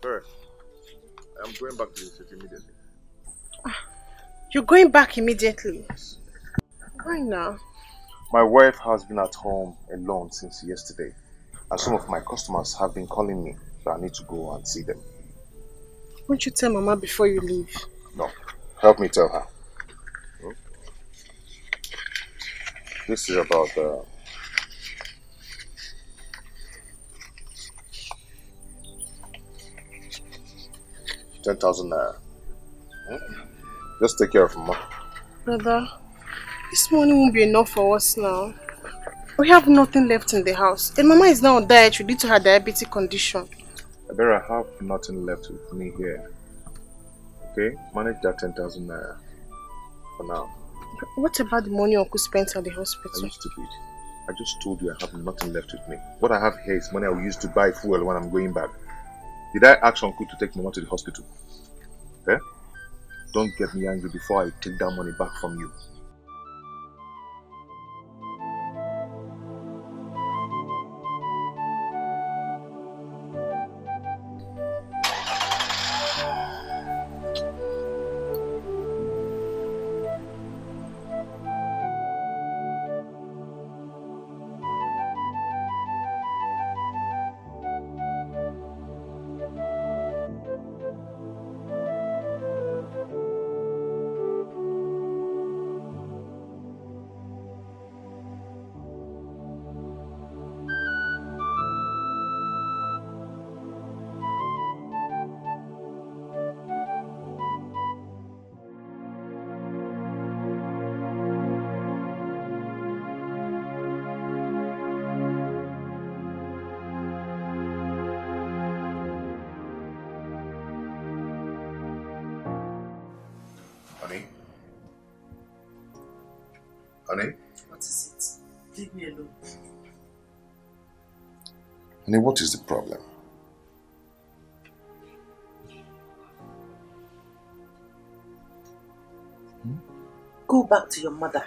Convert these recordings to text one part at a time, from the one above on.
First, I'm going back to the city immediately. You're going back immediately? Why now? My wife has been at home alone since yesterday, and some of my customers have been calling me, so I need to go and see them. Won't you tell Mama before you leave? No, help me tell her. Hmm? This is about 10,000 naira. Hmm? Just take care of Mama. Brother, this money won't be enough for us now. We have nothing left in the house. And Mama is now on diet due to her diabetic condition. I better have nothing left with me here. Okay? Manage that 10,000 naira for now. What about the money Uncle spent at the Are hospital? you stupid? I just told you I have nothing left with me. What I have here is money I will use to buy fuel when I'm going back. Did I ask Uncle to take Mama to the hospital? Okay? Don't get me angry before I take that money back from you. Honey? Honey? What is it? Leave me alone. Honey, what is the problem? Go back to your mother.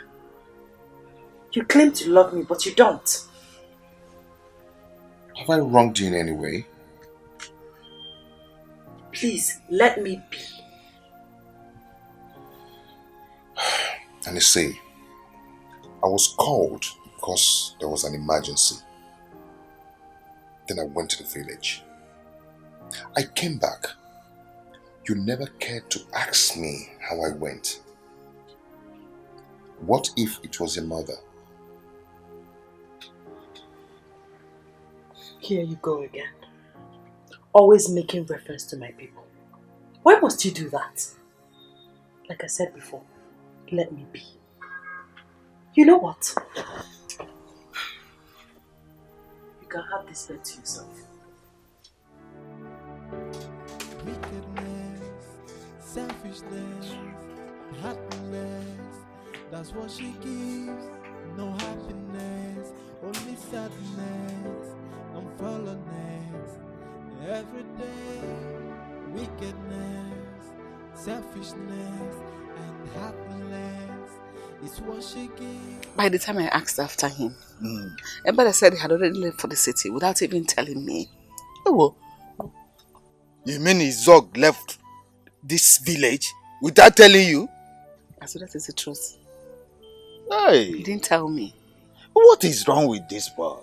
You claim to love me, but you don't. Have I wronged you in any way? Please, let me be. And you see, I was called because there was an emergency. Then I went to the village. I came back. You never cared to ask me how I went. What if it was your mother? Here you go again. Always making reference to my people. Why must you do that? Like I said before, let me be. You know what? You can have this bed to yourself. Wickedness, selfishness, happiness, that's what she gives. No happiness, only sadness and fallenness. Every day, wickedness, selfishness, and happiness is what she gives. By the time I asked after him, everybody said he had already left for the city without even telling me. Oh, you mean Zog left this village without telling you? So that is the truth. Hey, He didn't tell me. what is wrong with this boy?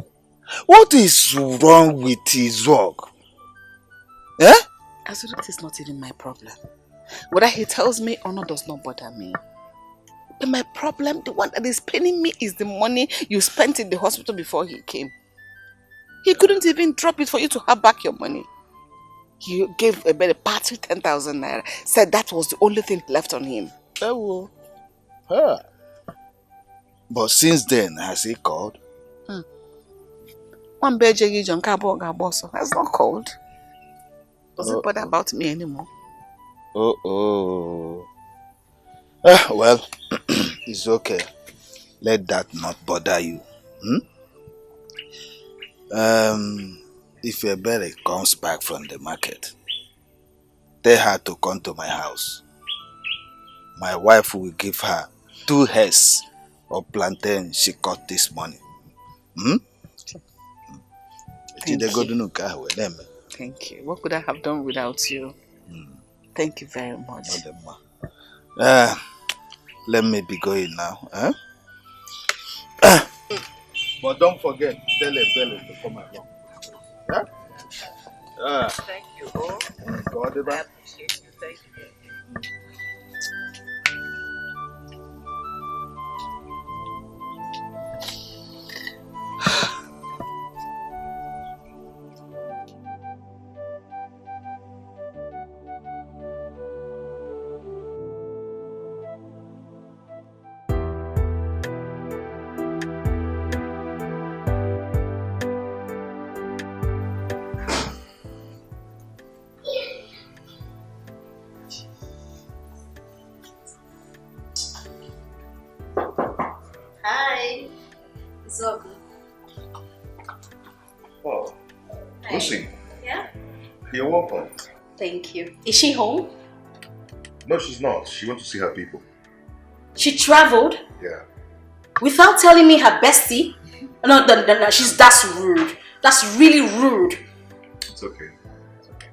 What is wrong with Zog? Eh? So that is not even my problem. Whether he tells me or not does not bother me. But my problem, the one that is paining me, is the money you spent in the hospital before he came. He couldn't even drop it for you to have back your money. He gave a better party 10,000 naira. Said that was the only thing left on him. Oh, huh. But since then, has he called? One Beji John Bosso has not called. Doesn't bother about me anymore. Well, it's okay. Let that not bother you. If Ebere comes back from the market, tell her to come to my house. My wife will give her 2 heads of plantain she got this morning. Thank you. Thank you. What could I have done without you? Thank you very much. Let me be going now. Huh? But don't forget, tell Ebele to come along. Yeah? Thank you. Oh, God, I appreciate you. Thank you. Hi. It's all good. Oh, Lucy. Yeah? You're welcome. Thank you. Is she home? No, she's not. She went to see her people. She traveled Yeah. without telling me her bestie? No, that's rude. That's really rude. It's okay. It's okay.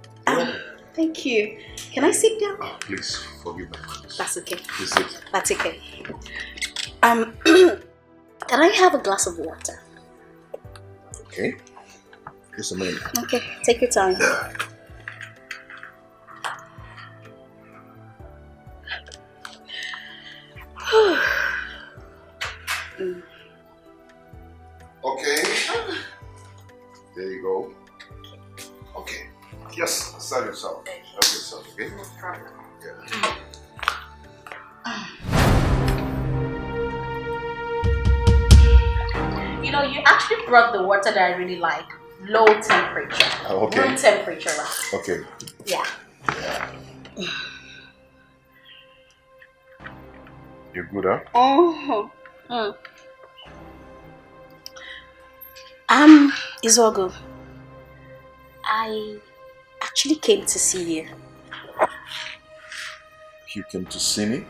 Thank you. Can I sit down? Oh, please, forgive me. That's okay. Please sit. That's okay. Can I have a glass of water? Okay. Just a minute. Okay, take your time. Okay. There you go. Okay. Yes, serve yourself. Help yourself, okay? No problem. Yeah. You know, you actually brought the water that I really like. Low temperature. Oh, okay. Room temperature, right? Okay. Yeah. You're good, huh? Oh. Izogo, I actually came to see you. You came to see me?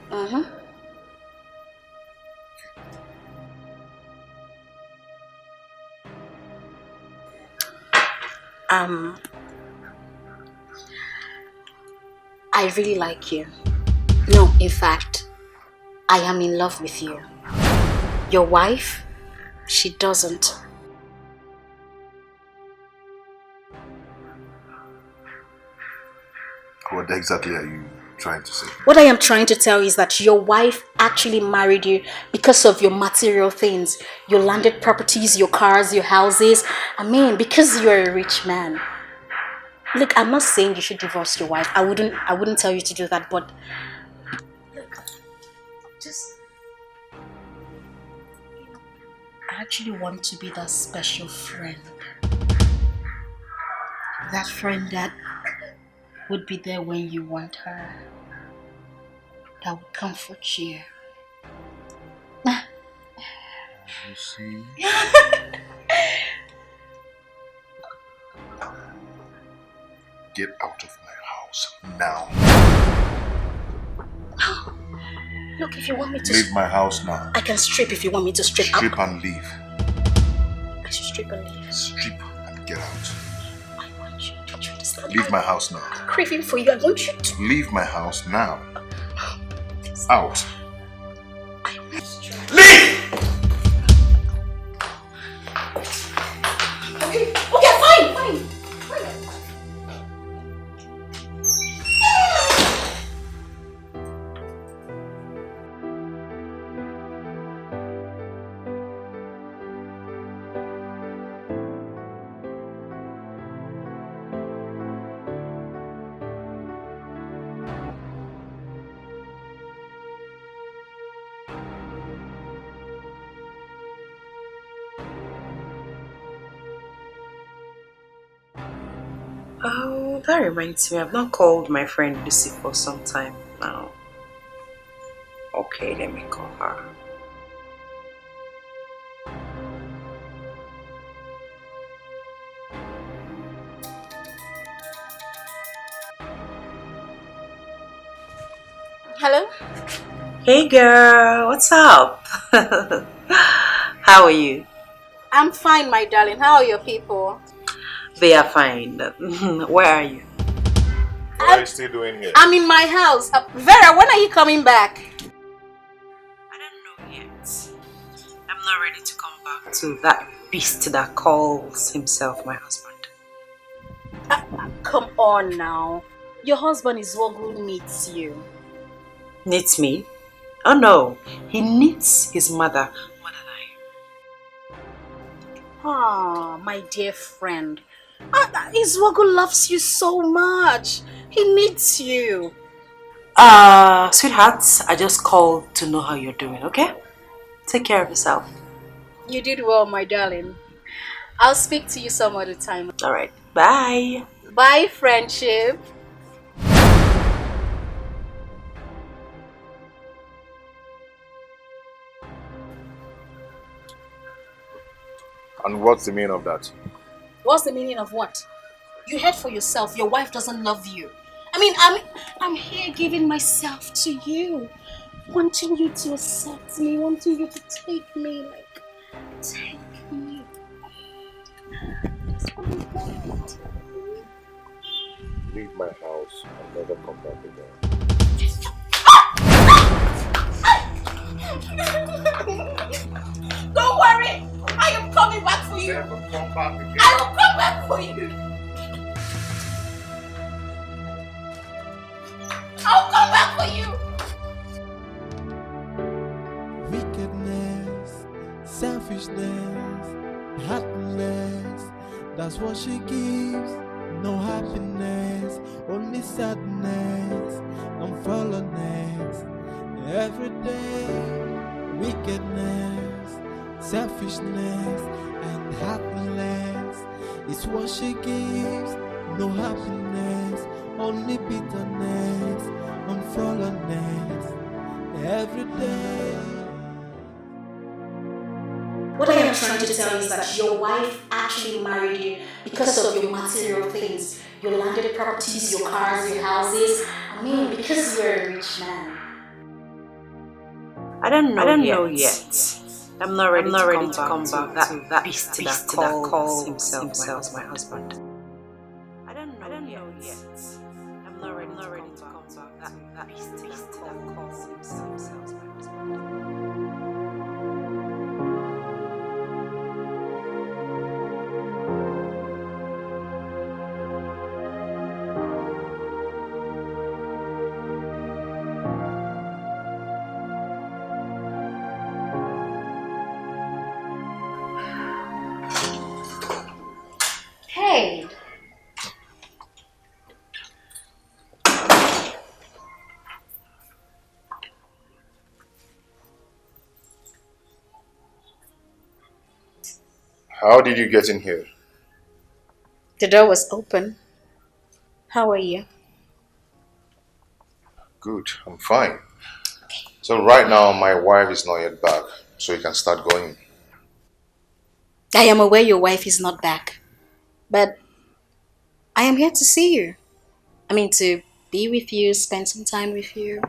I really like you. No, in fact, I am in love with you. Your wife, she doesn't. What exactly are you trying to say? What I am trying to tell you is that your wife actually married you because of your material things. Your landed properties, your cars, your houses. I mean, because you're a rich man. Look, I'm not saying you should divorce your wife. I wouldn't tell you to do that, but look, I actually want to be that special friend. That friend that would be there when you want her. That would comfort you. You see? Get out of my house now. Look, if you want me to Leave my house now. I can strip if you want me to strip. Strip and leave. I should strip and leave. Strip and get out. I want you. Don't you understand? Leave my house now. I'm craving for you. I want you to Leave my house now. Out. leave! Okay, fine. Oh, that reminds me, I've not called my friend Lucy for some time now. Okay, let me call her. Hello? Hey girl, what's up? How are you? I'm fine, my darling. How are your people? They are fine. Where are you? What are you still doing here? I'm in my house. Vera, when are you coming back? I don't know yet. I'm not ready to come back to that beast that calls himself my husband. Come on now. Your husband is what good needs you. Needs me? Oh no, he needs his mother more than Ah, my dear friend. Iswago loves you so much. He needs you. Sweetheart, I just called to know how you're doing, okay? Take care of yourself. You did well, my darling. I'll speak to you some other time. Alright, bye. Bye, friendship. And what's the meaning of that? What's the meaning of what? You heard for yourself. Your wife doesn't love you. I'm here giving myself to you. Wanting you to accept me. Wanting you to take me. Take me. That's what I want. Leave my house and never come back again. Don't worry. I am coming back for you. Never come back again. I will come back for you. I'll come back for you. Wickedness, selfishness, heartless. That's what she gives. No happiness, only sadness and fallenness. Every day, wickedness, selfishness, and heartless. It's what she gives. No happiness, only bitterness and fallenness. Every day. What I am trying to tell you is that your wife actually married you because of your material things. Your landed properties, your cars, your houses. Because you're a rich man. I don't know yet. I'm not ready to come back to that beast that calls himself my husband. I don't know yet. I'm not ready to come back to that beast that calls himself my husband. Hey. How did you get in here? The door was open. How are you? Good, I'm fine. So right now my wife is not yet back, so you can start going. I am aware your wife is not back, but I am here to see you. To be with you, spend some time with you.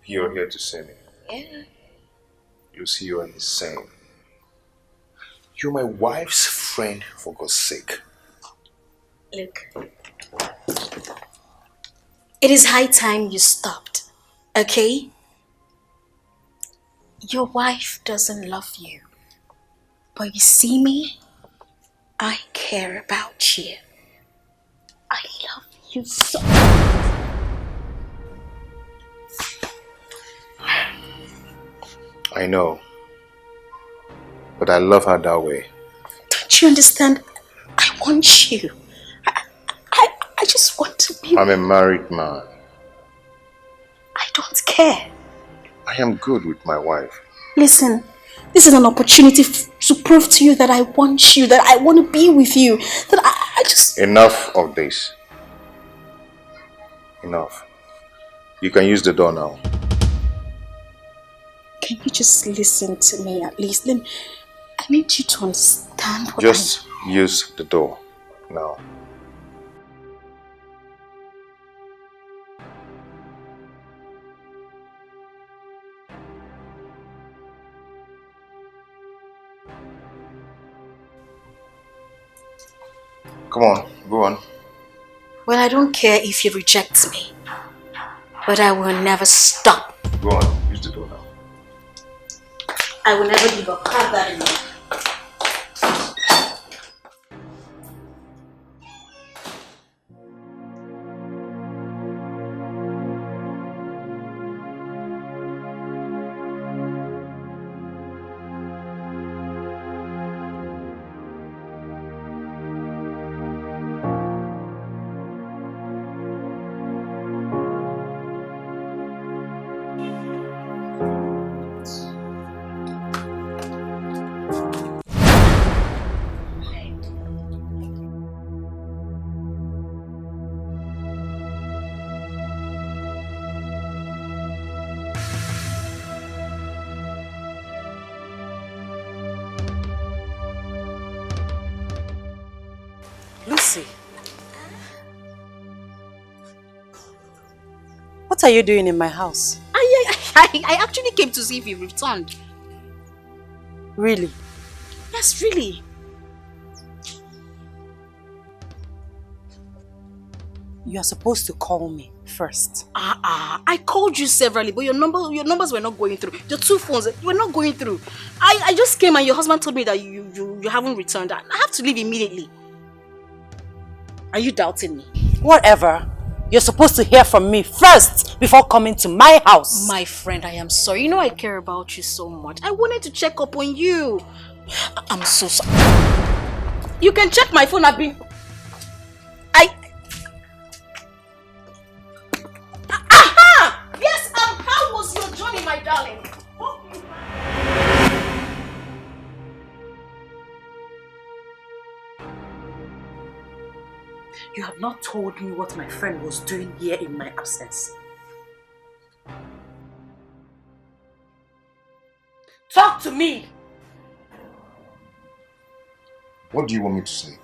You're here to see me. Yeah. You see, you're insane. You're my wife's friend, for God's sake. Look, it is high time you stopped, okay? Your wife doesn't love you. But you see me? I care about you. I love you so. I know. But I love her that way. Don't you understand? I want you. I just want to be. I'm a married man. I don't care. I am good with my wife. Listen, this is an opportunity to prove to you that I want you, that I want to be with you, that I just... Enough of this. Enough. You can use the door now. Can you just listen to me at least? I need you to understand what Just use the door now. Come on, go on. Well, I don't care if you reject me, but I will never stop. Go on, use the door now. I will never give up. Have that in mind. Lucy, what are you doing in my house? I actually came to see if you returned. Really? Yes, really. You are supposed to call me first. I called you severally, but your numbers were not going through. Your two phones were not going through. I just came and your husband told me that you haven't returned. I have to leave immediately. Are you doubting me? Whatever. You're supposed to hear from me first before coming to my house. My friend, I am sorry. You know I care about you so much. I wanted to check up on you. I'm so sorry. You can check my phone. Aha! Yes, how was your journey, my darling? You have not told me what my friend was doing here in my absence. Talk to me! What do you want me to say?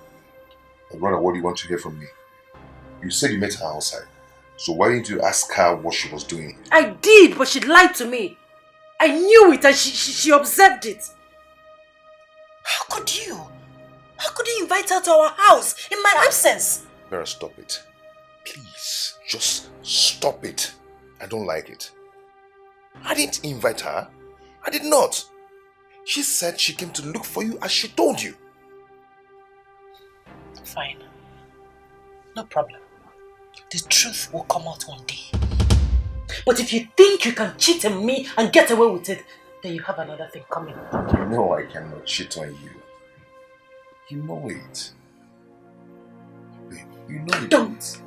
Or rather, what do you want to hear from me? You said you met her outside. So why didn't you ask her what she was doing? I did, but she lied to me. I knew it and she observed it. How could you? How could you invite her to our house in my absence? Vera, stop it. Please, just stop it. I don't like it. I didn't invite her. I did not. She said she came to look for you as she told you. Fine. No problem. The truth will come out one day. But if you think you can cheat on me and get away with it, then you have another thing coming. You know I cannot cheat on you. You know it. Babe, you know it. Don't.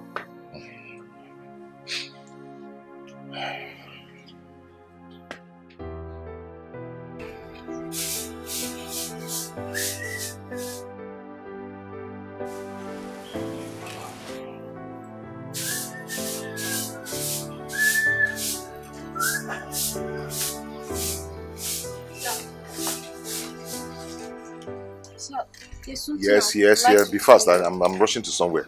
Yes. Be fast. I'm rushing to somewhere.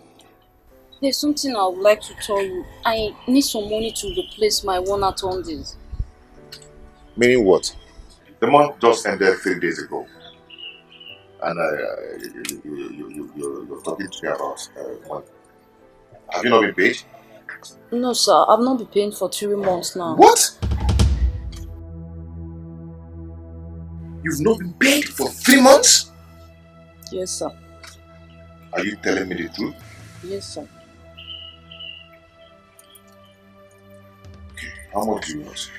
There's something I would like to tell you. I need some money to replace my one at home days. Meaning what? The month just ended 3 days ago. And you're talking to me about money. Have you not been paid? No, sir. I've not been paying for 3 months now. What? You've not been paid for 3 months? Yes, sir. Are you telling me the truth? Yes, sir. Okay. How much do you want?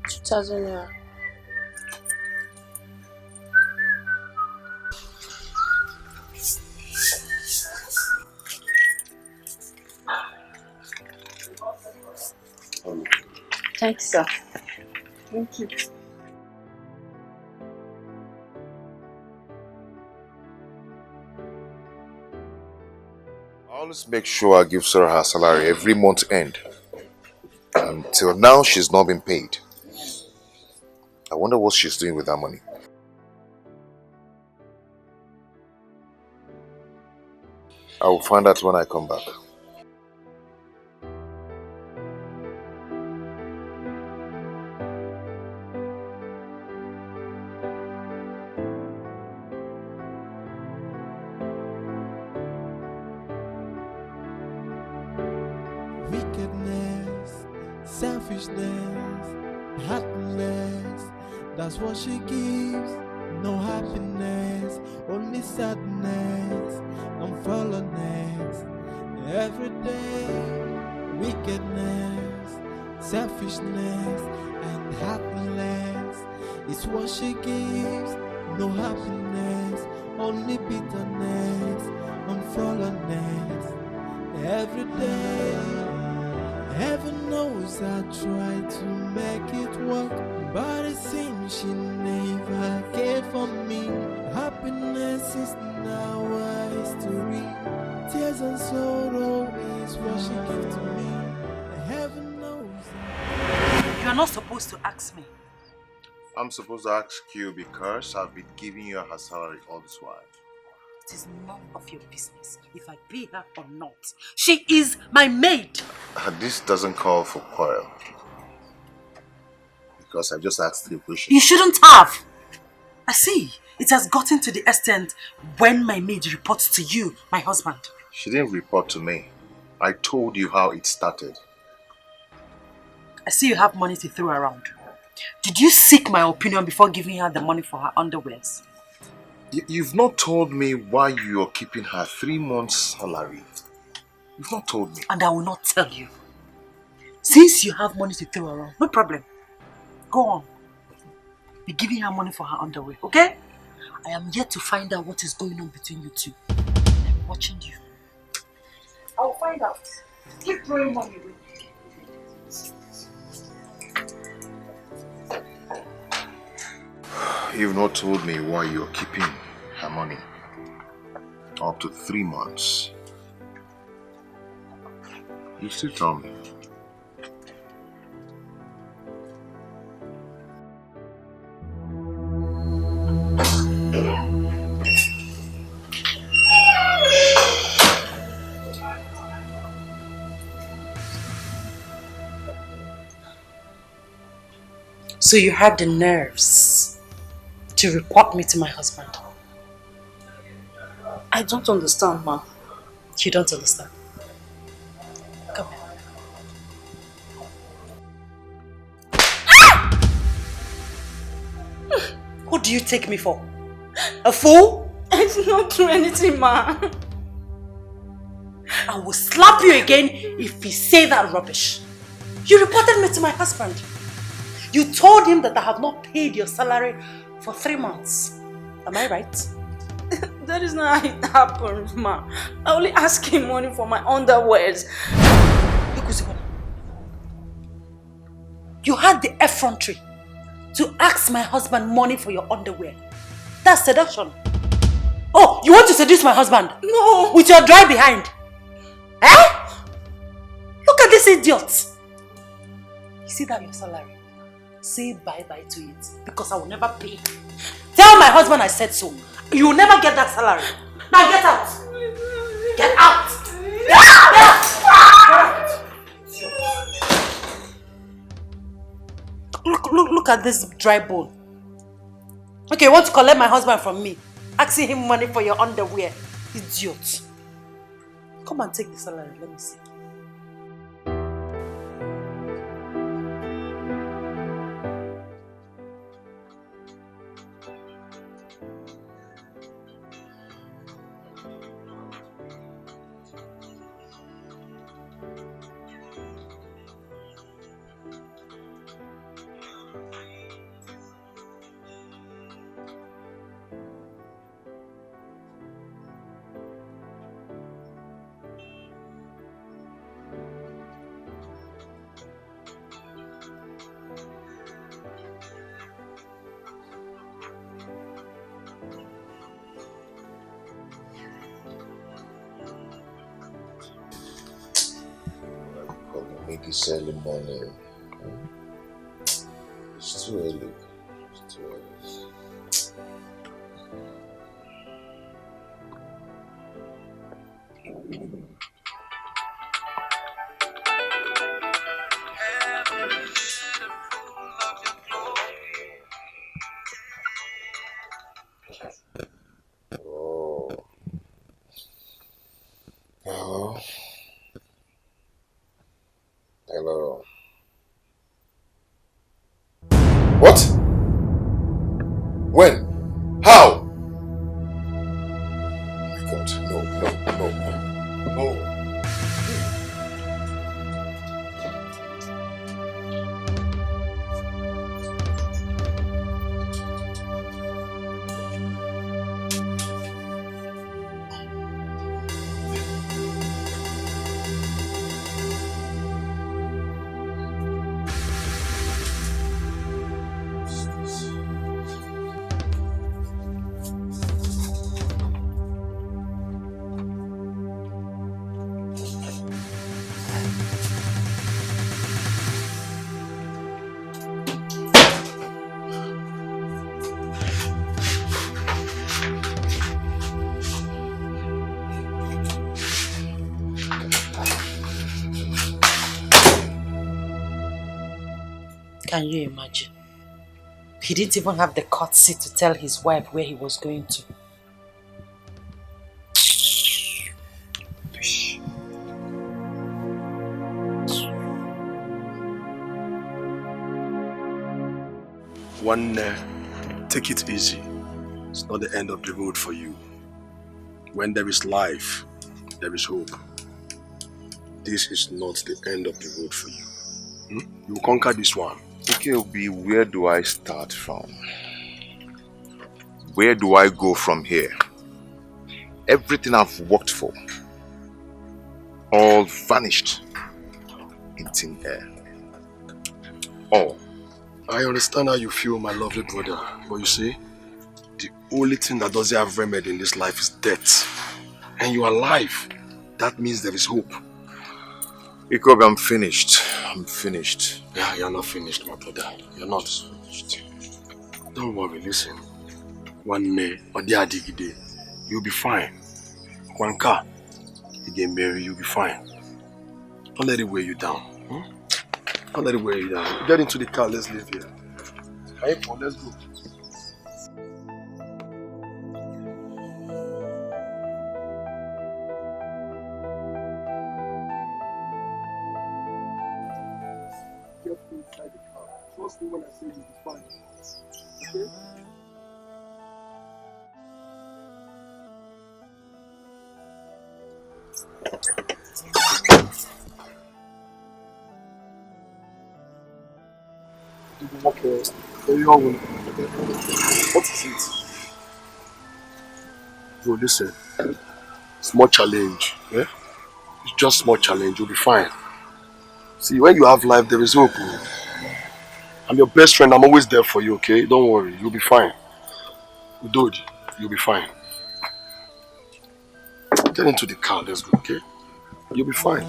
2,000 naira. Thanks, sir. Thank you. I always make sure I give Sarah her salary every month end. Until now, she's not been paid. I wonder what she's doing with that money. I will find out when I come back. wickedness, selfishness, heartless. That's what she gives. No happiness, only sadness and fallenness. Every day, wickedness, selfishness, and heartless is what she gives. No happiness, only bitterness and fallenness. Every day, heaven knows I try to make it work, but it seems she never cared for me. Happiness is now a history. Tears and sorrow is what she gives to me. Heaven knows. You are not supposed to ask me. I'm supposed to ask you because I've been giving you her salary all this while. It is none of your business if I pay her or not. She is my maid. This doesn't call for quarrel. Because I just asked you a question. You shouldn't have. I see. It has gotten to the extent when my maid reports to you, my husband. She didn't report to me. I told you how it started. I see you have money to throw around. Did you seek my opinion before giving her the money for her underwears? You've not told me why you're keeping her 3 months' salary. You've not told me. And I will not tell you. Since you have money to throw around, no problem. Go on. Be giving her money for her underwear, okay? I am yet to find out what is going on between you two. I'm watching you. I'll find out. Keep throwing money away. You've not told me why you're keeping her money. Up to 3 months. You still tell me. So you had the nerves to report me to my husband? I don't understand, ma. You don't understand. Come here. Who do you take me for? A fool? I did not do anything, ma. I will slap you again if you say that rubbish. You reported me to my husband. You told him that I have not paid your salary for 3 months. Am I right? That is not how it happened, ma. I only asked him money for my underwears. You had the effrontery to ask my husband money for your underwear. That's seduction. Oh, you want to seduce my husband? No. With your dry behind? Eh? Look at this idiot. You see that your salary? Say bye-bye to it because I will never pay. Tell my husband I said so. You will never get that salary. Now get out. Get out. Get out. Look at this dry bone. Okay, you want to collect my husband from me? Asking him money for your underwear. Idiot. Come and take the salary, let me see. This early morning. It's too early. It's too early. Oh. Oh. Hello. What? When? How? Oh my God. No, no, no, no. Can you imagine? He didn't even have the courtesy to tell his wife where he was going to. Take it easy. It's not the end of the road for you. When there is life, there is hope. This is not the end of the road for you. You will conquer this one. Okay, Obi, where do I start from? Where do I go from here? Everything I've worked for, all vanished in thin air. All. I understand how you feel, my lovely brother. But you see, the only thing that doesn't have remedy in this life is death. And you are alive. That means there is hope. Ikobi, I'm finished. I'm finished. Yeah, you're not finished, my brother. You're not finished. Don't worry, listen. One day, or the other day, you'll be fine. One car, you get married, you'll be fine. Don't let it weigh you down. Don't let it weigh you down. Get into the car, let's leave here. Hey, Paul, let's go. Get inside the car. Trust me when I say you'll be fine. Okay? Okay. What is it? Bro, listen. Small challenge. Yeah? It's just small challenge. You'll be fine. See, when you have life, there is hope. I'm your best friend. I'm always there for you, okay? Don't worry. You'll be fine. Udodi, you'll be fine. Get into the car. Let's go, okay? You'll be fine.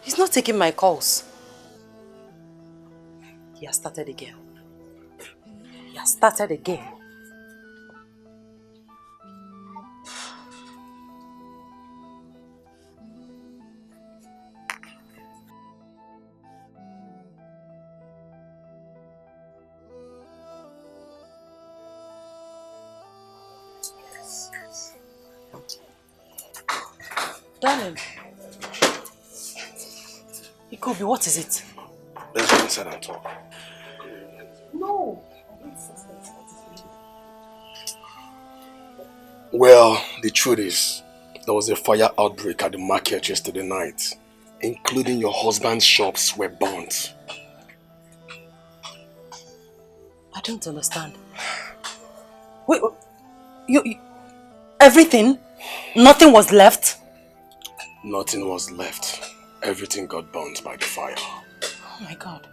He's not taking my calls. He has started again. He has started again. Darling. Ikobi, what is it? Let's go inside and talk. No. Well, the truth is, there was a fire outbreak at the market yesterday night, including your husband's shops were burnt. I don't understand. Wait, you everything? Nothing was left? Nothing was left. Everything got burnt by the fire. Oh my God.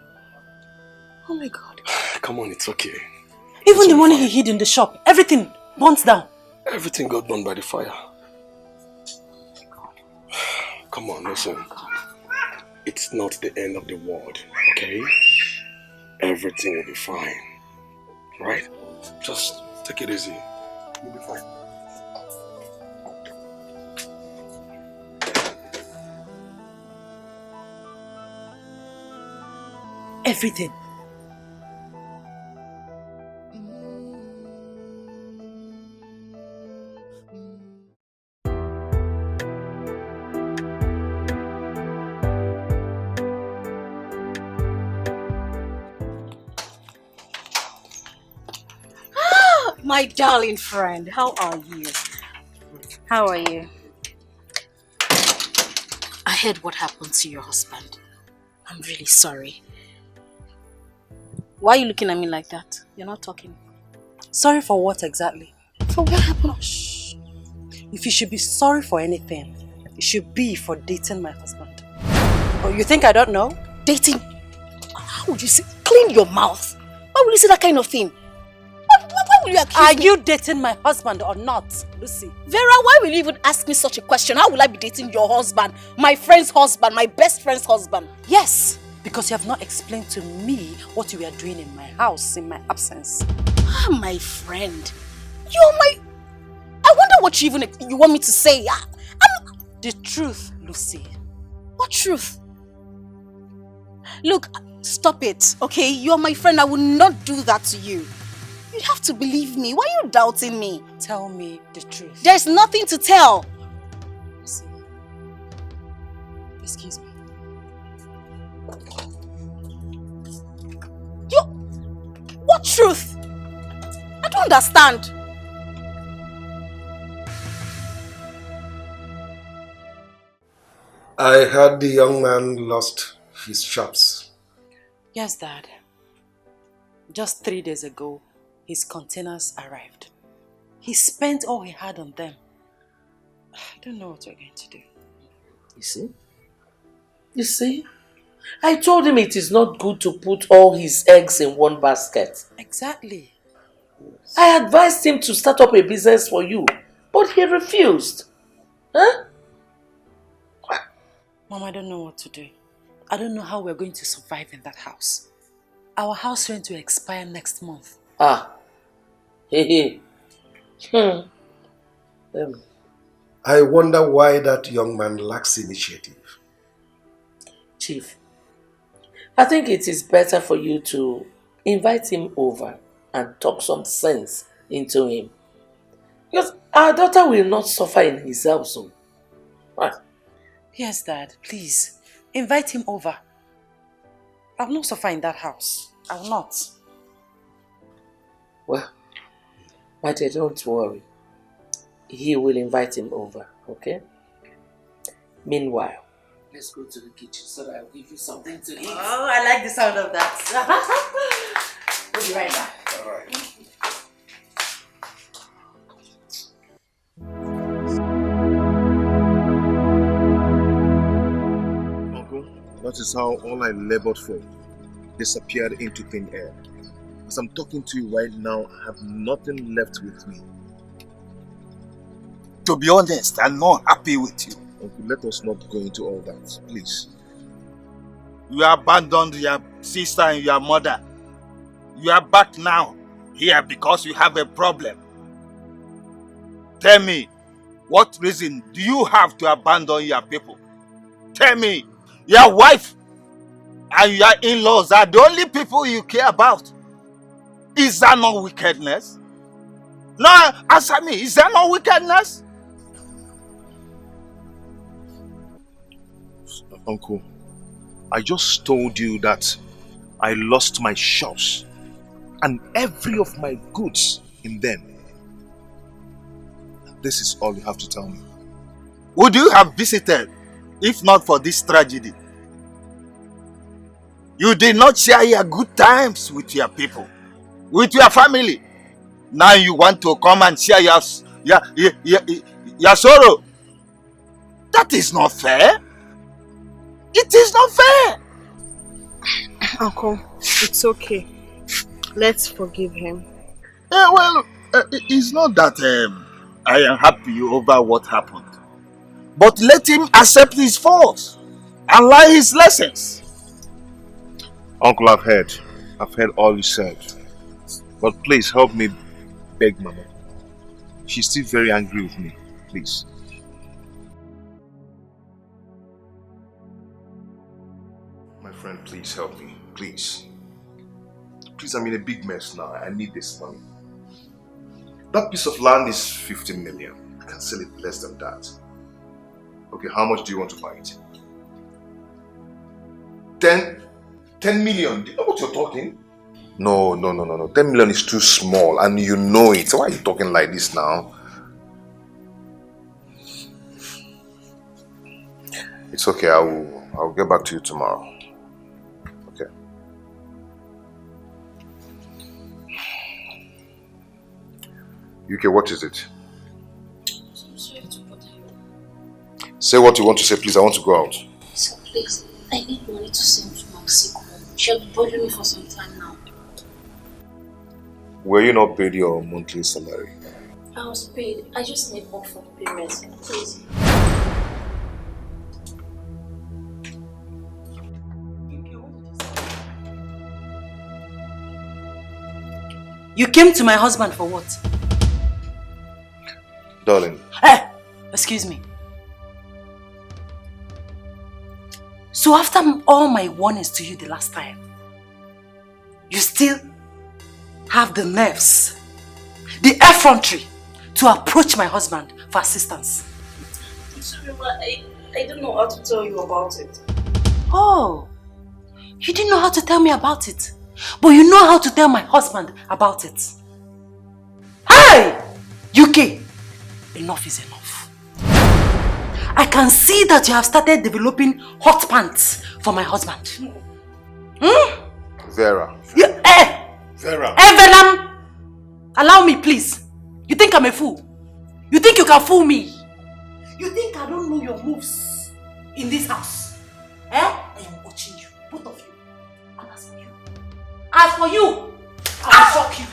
Oh my God. Come on, it's okay. Even the money he hid in the shop, everything burnt down. Everything got burned by the fire. Come on, listen. It's not the end of the world, okay? Everything will be fine. Right? Just take it easy. You'll be fine. Everything. My darling friend, how are you? How are you? I heard what happened to your husband. I'm really sorry. Why are you looking at me like that? You're not talking. Sorry for what exactly? For what happened? Shh. If you should be sorry for anything, it should be for dating my husband. Oh, you think I don't know? Dating? How would you say? Clean your mouth. Why would you say that kind of thing? Why will you accuse me? Are you dating my husband or not, Lucy? Vera, why will you even ask me such a question? How will I be dating your husband? My friend's husband, my best friend's husband? Yes, because you have not explained to me what you were doing in my house in my absence. Ah, my friend. You're my... I wonder what you want me to say. The truth, Lucy. What truth? Look, stop it, okay? You're my friend. I will not do that to you. You have to believe me. Why are you doubting me? Tell me the truth. There's nothing to tell. Lucy. Excuse me. What truth? I don't understand. I heard the young man lost his shops. Yes, Dad. Just 3 days ago, his containers arrived. He spent all he had on them. I don't know what we're going to do. You see? You see? I told him it is not good to put all his eggs in one basket. Exactly. I advised him to start up a business for you, but he refused. Huh? Mom, I don't know what to do. I don't know how we're going to survive in that house. Our house rent will expire next month. Ah. Hey. I wonder why that young man lacks initiative. Chief, I think it is better for you to invite him over and talk some sense into him. Because our daughter will not suffer in his house. Yes, Dad, please. Invite him over. I will not suffer in that house. I will not. Well, my dear, don't worry. He will invite him over, okay? Meanwhile, let's go to the kitchen so that I'll give you something to eat. Oh, I like the sound of that. We'll be right back. All right. Uncle, that is how all I labored for disappeared into thin air. As I'm talking to you right now, I have nothing left with me. To be honest, I'm not happy with you. Uncle, let us not go into all that, please. You abandoned your sister and your mother. You are back now here because you have a problem. Tell me, what reason do you have to abandon your people? Tell me, your wife and your in-laws are the only people you care about. Is that not wickedness? No, answer me, is that not wickedness? Uncle, I just told you that I lost my shops and every of my goods in them. This is all you have to tell me. Would you have visited if not for this tragedy? You did not share your good times with your people, with your family. Now you want to come and share your sorrow. That is not fair. It is not fair. Uncle, it's okay. Let's forgive him. It's not that I am happy over what happened. But let him accept his faults and learn his lessons. Uncle, I've heard all you said. But please help me beg Mama. She's still very angry with me. Please. My friend, please help me. Please. Please, I'm in a big mess now. I need this money. That piece of land is 50 million. I can sell it less than that. Okay, how much do you want to buy it? 10 million. Do you know what you're talking? No. 10 million is too small and you know it. So why are you talking like this now? It's okay, I'll get back to you tomorrow. Okay. UK, what is it? I'm sorry to bother you. Say what you want to say, please. I want to go out. So please, I need money to send to my sick home. She'll be bothering me for some time now. Were you not paid your monthly salary? I was paid. I just need more for the payments. Please. You came to my husband for what? Darling. Hey! Excuse me. So after all my warnings to you the last time, you still have the nerves, the effrontery to approach my husband for assistance? I'm sorry, but I don't know how to tell you about it. Oh, you didn't know how to tell me about it, but you know how to tell my husband about it. Hey! UK, enough is enough. I can see that you have started developing hot pants for my husband. Vera. Vera. Venom! Allow me, please. You think I'm a fool? You think you can fool me? You think I don't know your moves in this house? I am watching you, both of you. And as for you, I will shock you.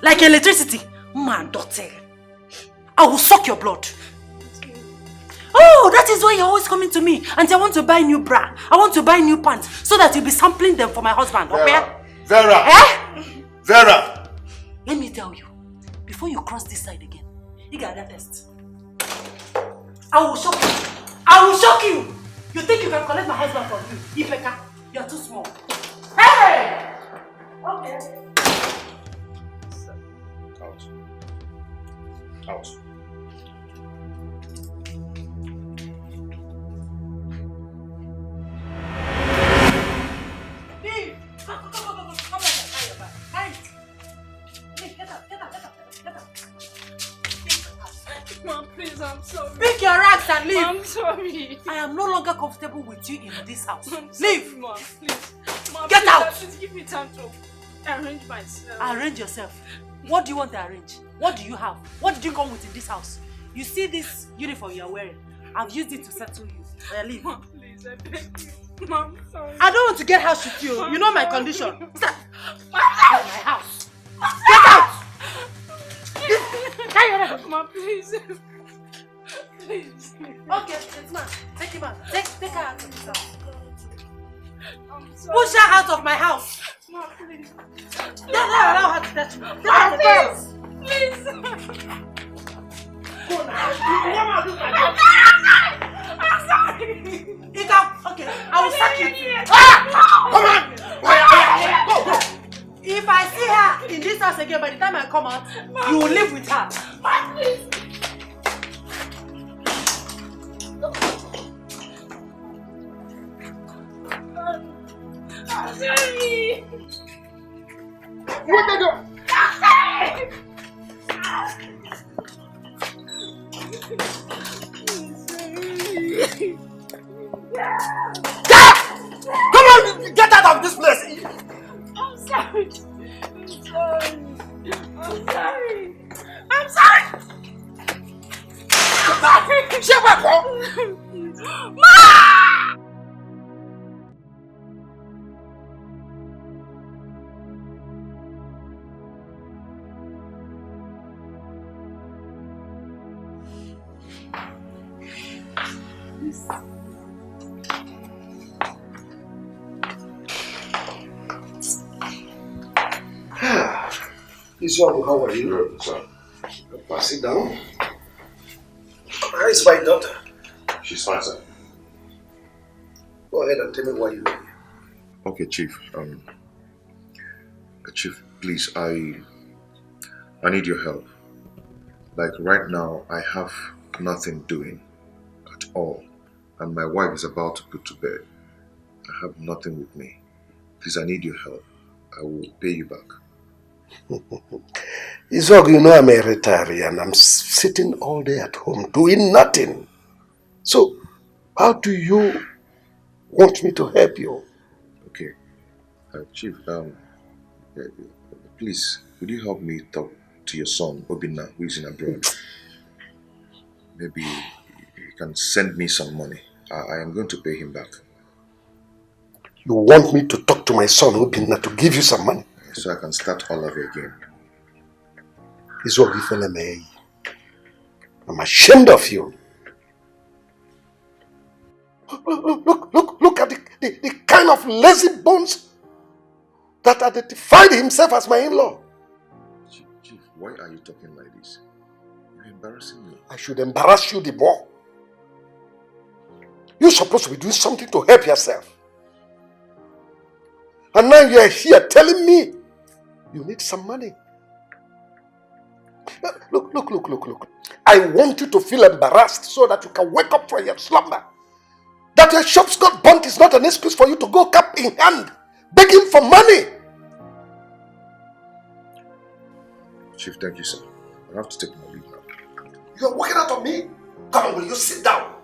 Like electricity, man, daughter. I will suck your blood. Oh, that is why you're always coming to me. And I want to buy new bra. I want to buy new pants so that you'll be sampling them for my husband. Okay? Vera! Vera! Let me tell you, before you cross this side again, you got that test. I will shock you. I will shock you. You think you can collect my husband from you? Ipeka, you're too small. Hey! Okay. Out. Mom, please, I'm sorry. Pick your rags and leave. I'm sorry. I am no longer comfortable with you in this house. I'm sorry, leave. Mom, please. Mom, Get please, out. Please give me time to arrange myself. Arrange yourself. What do you want to arrange? What do you have? What did you come with in this house? You see this uniform you are wearing? I've used it to settle you. Leave. Mom, please, I beg you. Mom, sorry. I don't want to get house with you. Mom, you know my sorry. condition. Stop. My house. Get out. Mom, please. Please. Okay, it's man. Take him out. Take her out of this house. I'm sorry. Push her out of my house. Mom, please. Don't allow her to touch me. Get out of the house. Please. Go now. I'm sorry. Get out. Okay, I will sack you. Come on! Go! If I see her in this house again, by the time I come out, you will live with her. Mom, please. I'm sorry. What the go? Come on, get out of this place! I'm sorry. I'm sorry. I'm sorry. I'm sorry. Shut up, bro! Mom! Iswaku, how are you? Sit down. Where is my daughter? She's fine, sir. Go ahead and tell me why you're here. Okay, Chief. Chief, please, I need your help. Like right now, I have nothing doing at all, and my wife is about to put to bed. I have nothing with me. Please, I need your help. I will pay you back. Izog, you know I'm a retiree and I'm sitting all day at home doing nothing. So, how do you want me to help you? Okay, Chief, please, would you help me talk to your son, Obina, who is in abroad? Maybe you can send me some money. I am going to pay him back. You want me to talk to my son, Obina, to give you some money? So I can start all over again. Izog, I'm ashamed of you. Look at the kind of lazy bones that identified himself as my in-law. Chief, why are you talking like this? You're embarrassing me. I should embarrass you the more. You're supposed to be doing something to help yourself. And now you're here telling me you need some money. Look. I want you to feel embarrassed so that you can wake up from your slumber. That your shops got burnt is not an excuse for you to go cap in hand, begging for money. Chief, thank you, sir. I have to take my leave now. You're walking out on me? Come on, will you sit down?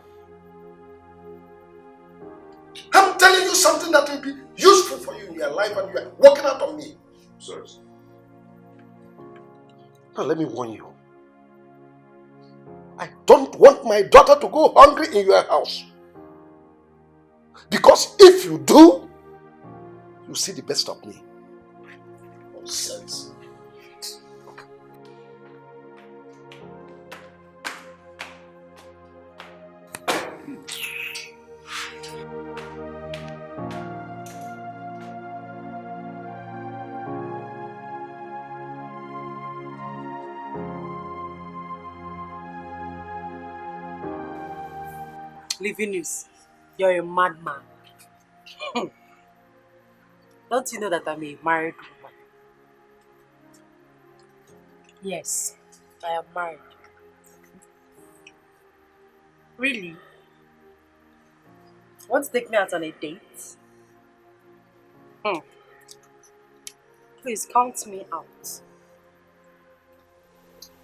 I'm telling you something that will be useful for you in your life and you are walking out on me. Sorry. Now let me warn you. I don't want my daughter to go hungry in your house. Because if you do, you see the best of me. Nonsense. Living news, you're a madman. Don't you know that I'm a married woman? Yes, I am married. Really? Want to take me out on a date? Please count me out.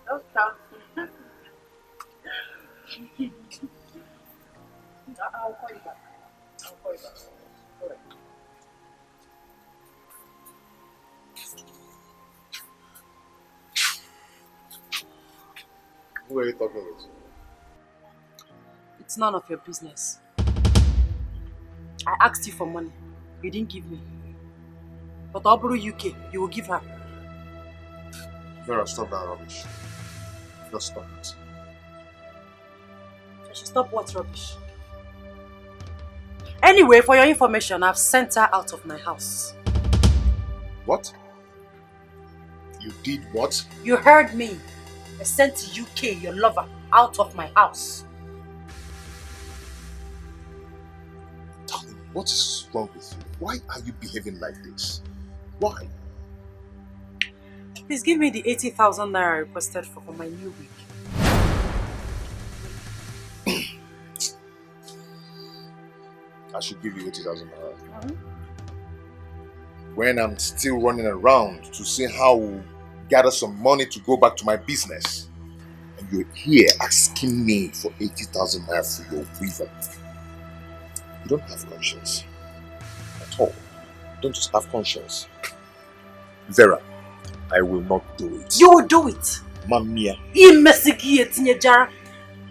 Don't count me. I'll call you back. All right. Who are you talking with? It's none of your business. I asked you for money. You didn't give me. But Oburu UK, you will give her. Vera, stop that rubbish. Just stop it. I should stop what rubbish? Anyway, for your information, I've sent her out of my house. What? You did what? You heard me. I sent UK, your lover, out of my house. Darling, what is wrong with you? Why are you behaving like this? Why? Please give me the 80,000 naira I requested for my new wig. I should give you 80,000 naira. When I'm still running around to see how we'll gather some money to go back to my business. And you're here asking me for 80,000 naira for your weaver. You don't have conscience. At all. You don't just have conscience. Vera, I will not do it. You will do it. Mamia.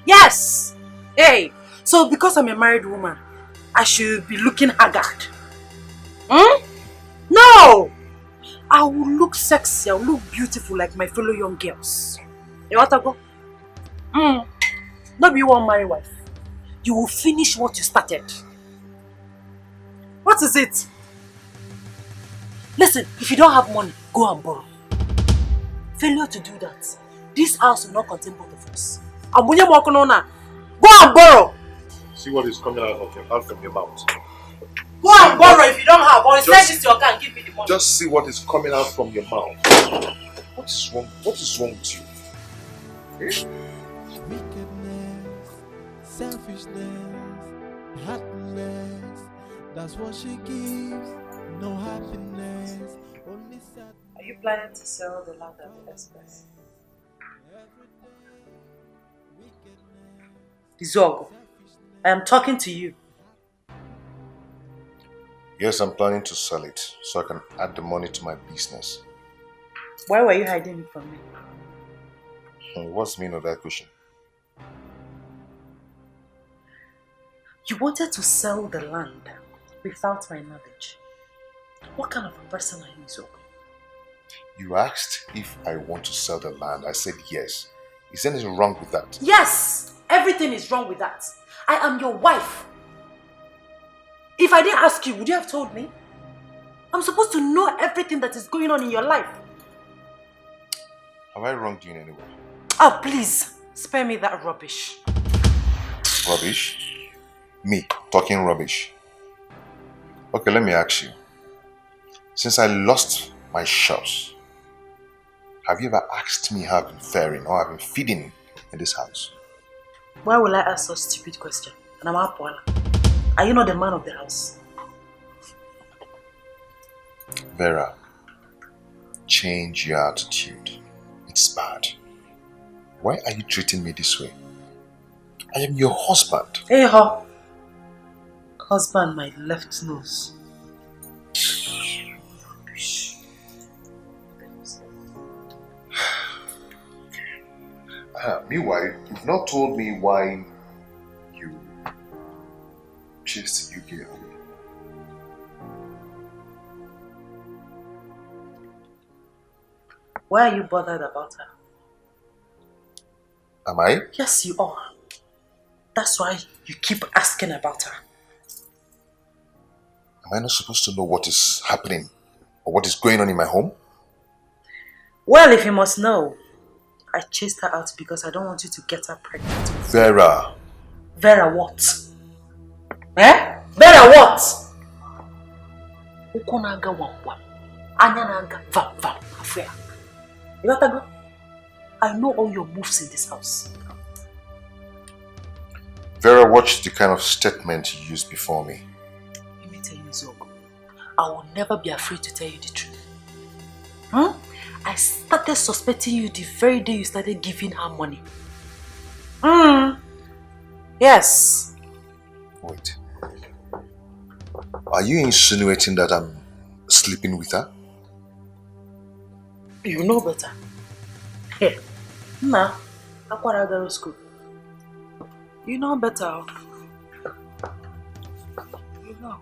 Yes. Hey, so because I'm a married woman, I should be looking haggard. No! I will look sexy, I will look beautiful like my fellow young girls. You want to go? Not be one married wife. You will finish what you started. What is it? Listen, if you don't have money, go and borrow. Failure to do that, this house will not contain both of us. Go and borrow. See what is coming out from your mouth. Go and borrow if you don't have, or send this to your car and give me the money. Just see what is coming out from your mouth. What is wrong? What is wrong with you? Eh? Wickedness, selfishness, heartless. That's what she gives. No happiness, only sadness. Are you planning to sell the land at the express? Izogo, I am talking to you. Yes, I'm planning to sell it so I can add the money to my business. Why were you hiding it from me? What's the meaning of that question? You wanted to sell the land without my knowledge. What kind of a person are you, Izogo? You asked if I want to sell the land. I said yes. Is there anything wrong with that? Yes! Everything is wrong with that. I am your wife. If I didn't ask you, would you have told me? I'm supposed to know everything that is going on in your life. Have I wronged you in any way? Oh, please, spare me that rubbish. Rubbish? Me talking rubbish? Okay, let me ask you. Since I lost my shops, have you ever asked me how I've been faring or I've been feeding in this house? Why will I ask such a stupid question? And I'm Apoala. Are you not the man of the house? Vera, change your attitude. It's bad. Why are you treating me this way? I am your husband. Hey, ho. Husband, my left nose. Meanwhile, you've not told me why you chased the UK away. Why are you bothered about her? Am I? Yes, you are. That's why you keep asking about her. Am I not supposed to know what is happening or what is going on in my home? Well, if you must know, I chased her out because I don't want you to get her pregnant. Vera. Vera what? Eh? Vera what? Ukonaga wangwa. Anyanaga vam vam affair. You got to go? I know all your moves in this house. Vera, watch the kind of statement you used before me. Let me tell you, Zogo. I will never be afraid to tell you the truth. I started suspecting you the very day you started giving her money. Yes. Wait. Are you insinuating that I'm sleeping with her? You know better. Hey, Ma, Akwara Girls School. You know better. You know.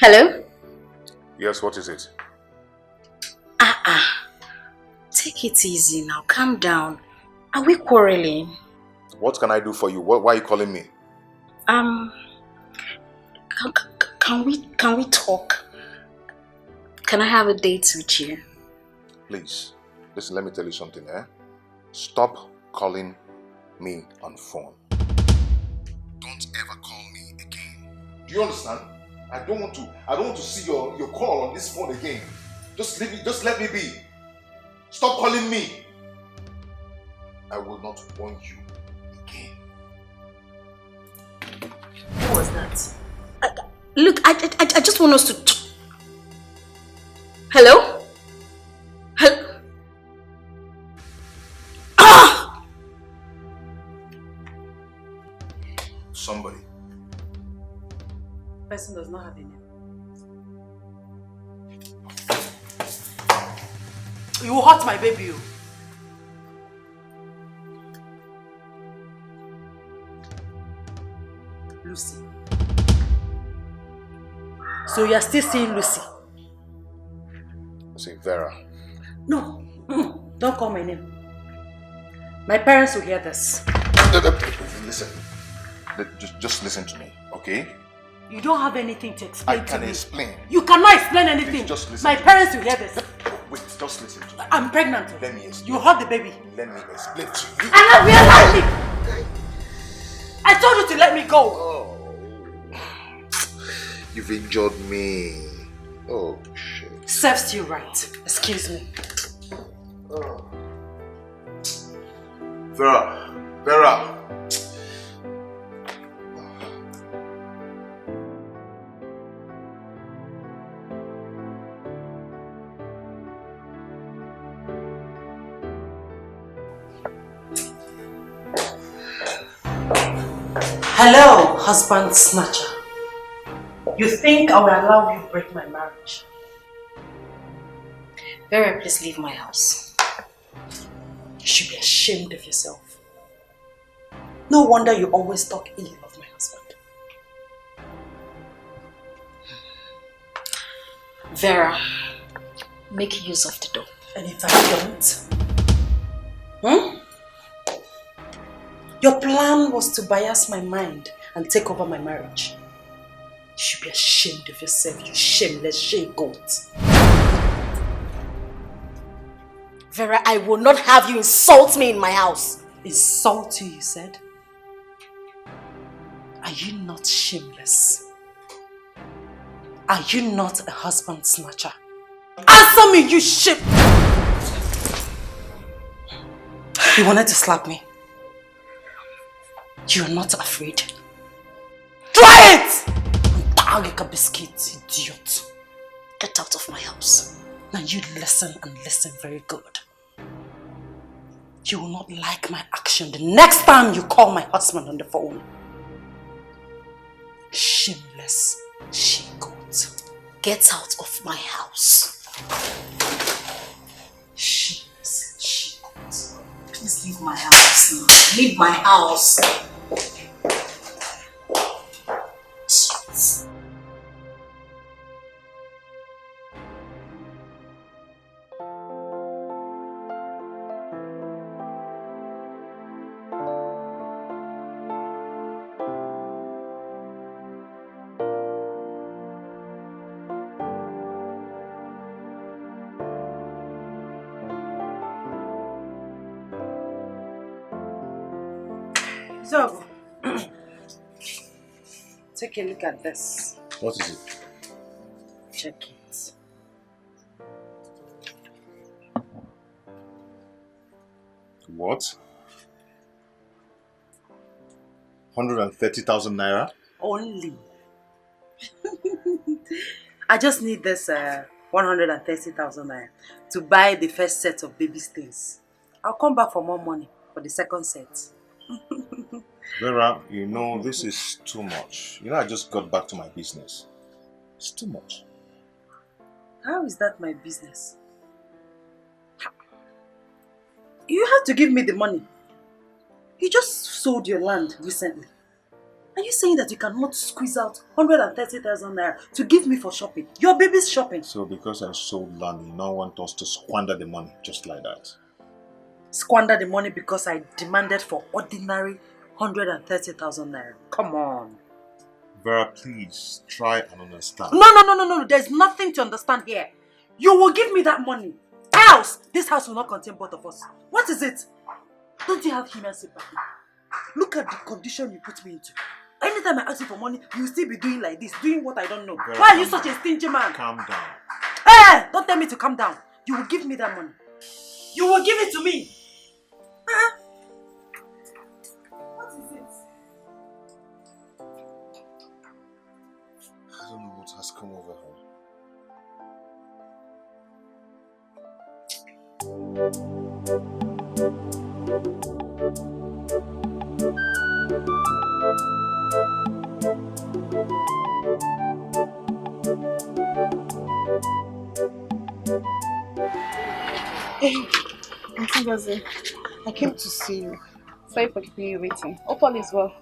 Hello? Yes, what is it? Take it easy now. Calm down. Are we quarreling? What can I do for you? Why are you calling me? Can we talk? Can I have a date with you? Please, listen, let me tell you something, eh? Stop calling me on phone. Don't ever call me again. Do you understand? I don't want to see your call on this phone again. Just leave it, just let me be. Stop calling me. I will not want you again. What was that? Look, I just want us to... Hello? You will hurt my baby. Lucy. So you are still seeing Lucy? Say Vera. No. Don't call my name. My parents will hear this. Listen. Just listen to me, okay? You don't have anything to explain to me. I can explain. You cannot explain anything. Please just listen. My parents will hear this. Wait, just listen to me. I'm pregnant. Let me explain. You hurt the baby. Let me explain to you. And I realized it. I told you to let me go. Oh. You've injured me. Oh, shit. Serves you right. Excuse me. Oh. Vera. Hello, husband snatcher. You think I will allow you to break my marriage? Vera, please leave my house. You should be ashamed of yourself. No wonder you always talk ill of my husband. Vera, make use of the door. And if I don't? Your plan was to bias my mind and take over my marriage. You should be ashamed of yourself, you shameless she-goat. Vera, I will not have you insult me in my house. Insult you said? Are you not shameless? Are you not a husband snatcher? Answer me, you shit! You wanted to slap me? You're not afraid. Try it! I'll like a biscuit, idiot. Get out of my house. Now you listen and listen very good. You will not like my action the next time you call my husband on the phone. Shameless she-goat. Get out of my house. Shameless she-goat. Please leave my house now. Leave my house. So, take a look at this. What is it? Check it. What? 130,000 naira? Only. I just need this 130,000 naira to buy the first set of baby things. I'll come back for more money for the second set. Vera, you know, this is too much. You know, I just got back to my business. It's too much. How is that my business? You have to give me the money. You just sold your land recently. Are you saying that you cannot squeeze out 130,000 naira to give me for shopping? Your baby's shopping. So because I sold land, you now want us to squander the money just like that? Squander the money because I demanded for ordinary 130,000 naira. Come on. Vera, please try and understand. No. There's nothing to understand here. You will give me that money. Else, this house will not contain both of us. What is it? Don't you have human sympathy? Look at the condition you put me into. Anytime I ask you for money, you will still be doing like this, doing what I don't know. Vera, why are you such a stingy man? Calm down. Hey! Don't tell me to calm down. You will give me that money. You will give it to me. What is it? I don't know what has come over her. Hey, Auntie Ngozi, I came to see you. Sorry for keeping you waiting. Hope all is well.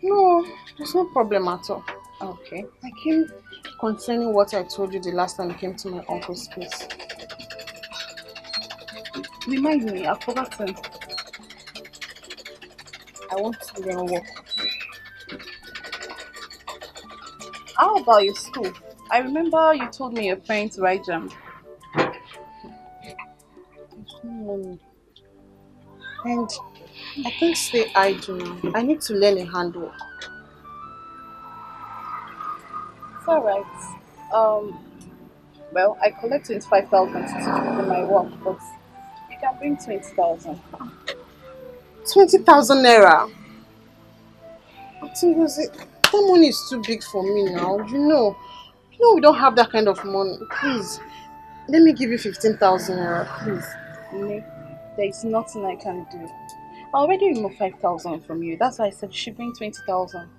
No, there's no problem at all. Okay. I came concerning what I told you the last time you came to my uncle's place. Remind me, I've forgotten. I want to learn work. How about your school? I remember you told me you're trying to write jam. And I can't stay idle now. I need to learn a handwork. It's alright. Well, I collect 25,000 to teach people my work, but you can bring 20,000. 20,000 naira. Auntie Ngozi, that money is too big for me now. You know we don't have that kind of money. Please, let me give you 15,000 naira, please. No, there is nothing I can do. I already removed 5,000 from you. That's why I said you should bring 20,000.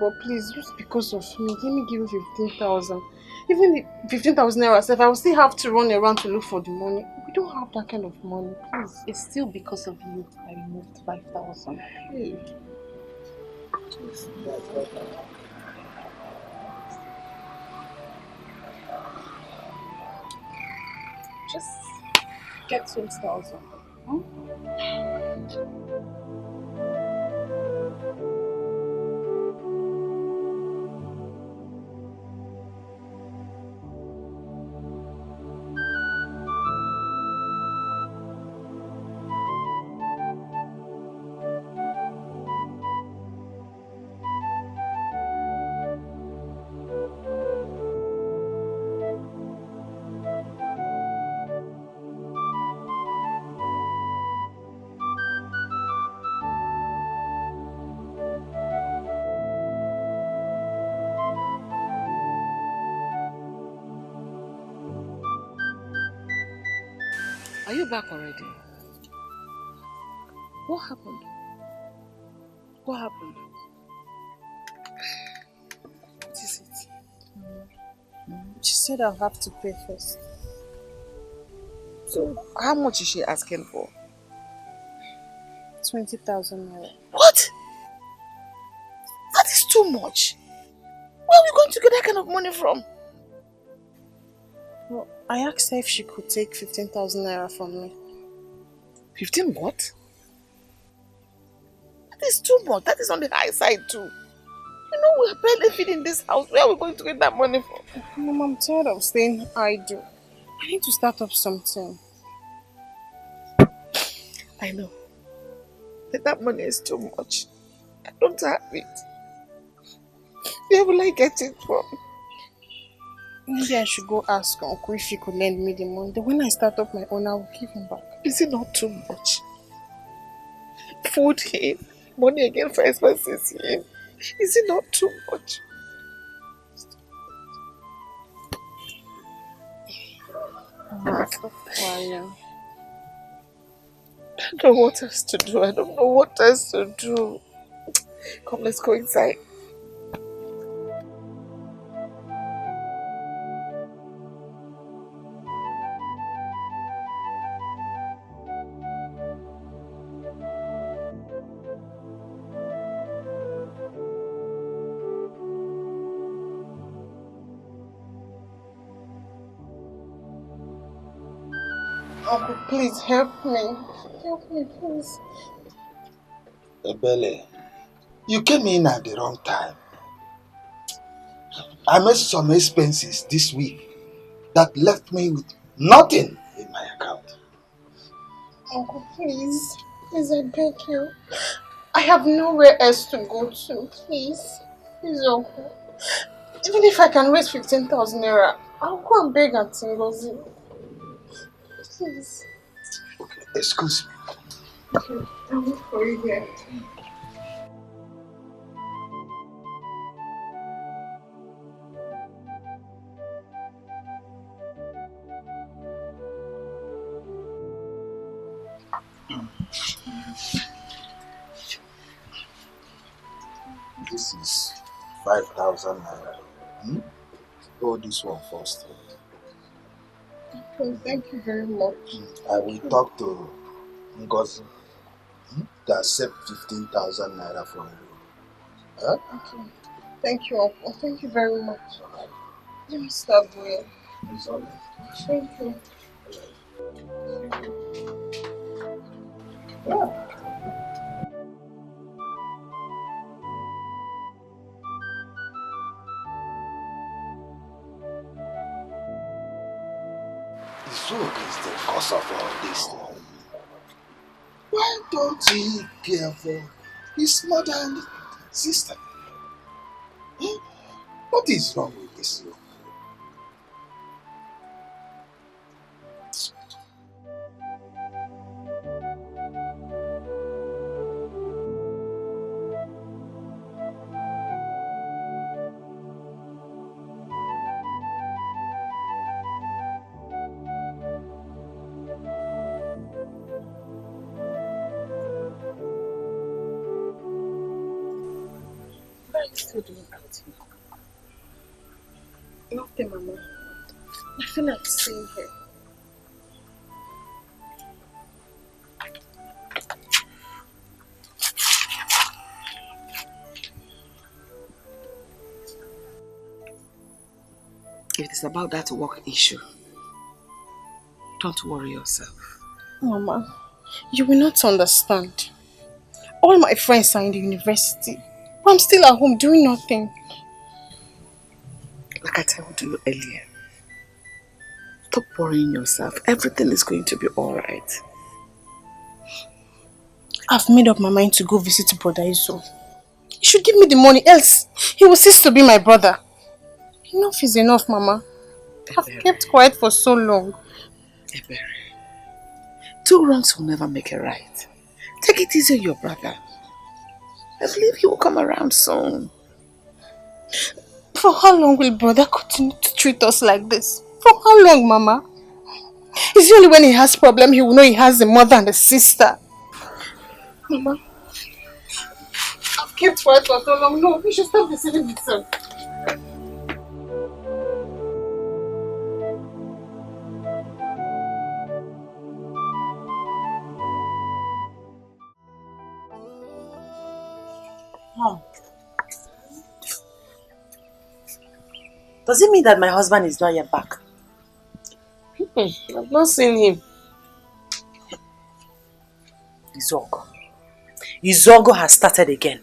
But please, just because of me, let me give you 15,000. Even the 15,000 naira self, I will still have to run around to look for the money. We don't have that kind of money, please. It's still because of you I removed 5,000. Hey. Just get 20,000. Hmm? Are you back already? What happened? What happened? What is it? She said I'll have to pay first. So, how much is she asking for? 20,000 naira. What? That is too much. Where are we going to get that kind of money from? Well, I asked her if she could take 15,000 naira from me. 15 what? That is too much. That is on the high side too. You know we're barely feeding this house. Where are we going to get that money from? Mom, I'm tired of staying idle. I need to start up something. I know. But that money is too much. I don't have it. Where will I get it from? Maybe I should go ask Uncle if he could lend me the money. Then when I start up my own, I will give him back. Is it not too much? Food in, money again for expenses in. Is it not too much? Stop crying. I don't know what else to do. I don't know what else to do. Come, let's go inside. Uncle, please help me. Help me, please. Ebele, you came in at the wrong time. I made some expenses this week that left me with nothing in my account. Uncle, please. Please, I beg you. I have nowhere else to go to. Please. Please, Uncle. Even if I can raise 15,000 naira, I'll go and beg Auntie Ngozi. Please. Okay, excuse me. Okay, I'll wait for you here. This is 5,000 naira. Hold this one first. Okay, thank you very much. I will talk to Ngozi to accept 15,000 naira from you. Huh? Okay. Thank you, Uncle. Thank you very much. Let me start going. It's all right. Thank you. Zog is the cause of all this. Why don't he care for his mother and sister? What is wrong with this? What are you still doing out here? Nothing, Mama. I feel like staying here. If it's about that work issue, don't worry yourself. Mama, you will not understand. All my friends are in the university. But I'm still at home doing nothing. Like I told you earlier, stop worrying yourself. Everything is going to be alright. I've made up my mind to go visit Brother Izo. He should give me the money, else he will cease to be my brother. Enough is enough, Mama. I've kept quiet for so long. Ebere, 2 wrongs will never make a right. Take it easy on your brother. I believe he will come around soon. For how long will brother continue to treat us like this? For how long, Mama? It's only when he has problem he will know he has a mother and a sister. Mama, I've kept quiet for so long. No, we should stop deceiving himself. Mom, does it mean that my husband is not yet back? I've not seen him. Izogo has started again.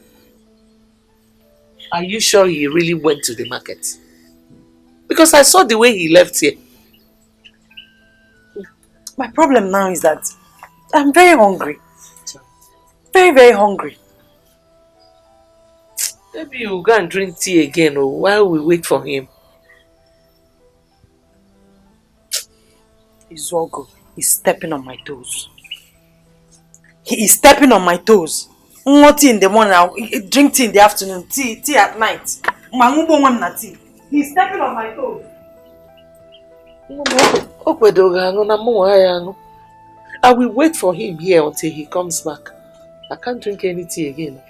Are you sure he really went to the market? Because I saw the way he left here. My problem now is that I'm very hungry. Very, very hungry. Maybe you'll go and drink tea again while we wait for him. Izogo is stepping on my toes. He is stepping on my toes. Tea in the morning, I'll drink tea in the afternoon, tea at night. He is stepping on my toes. I will wait for him here until he comes back. I can't drink any tea again.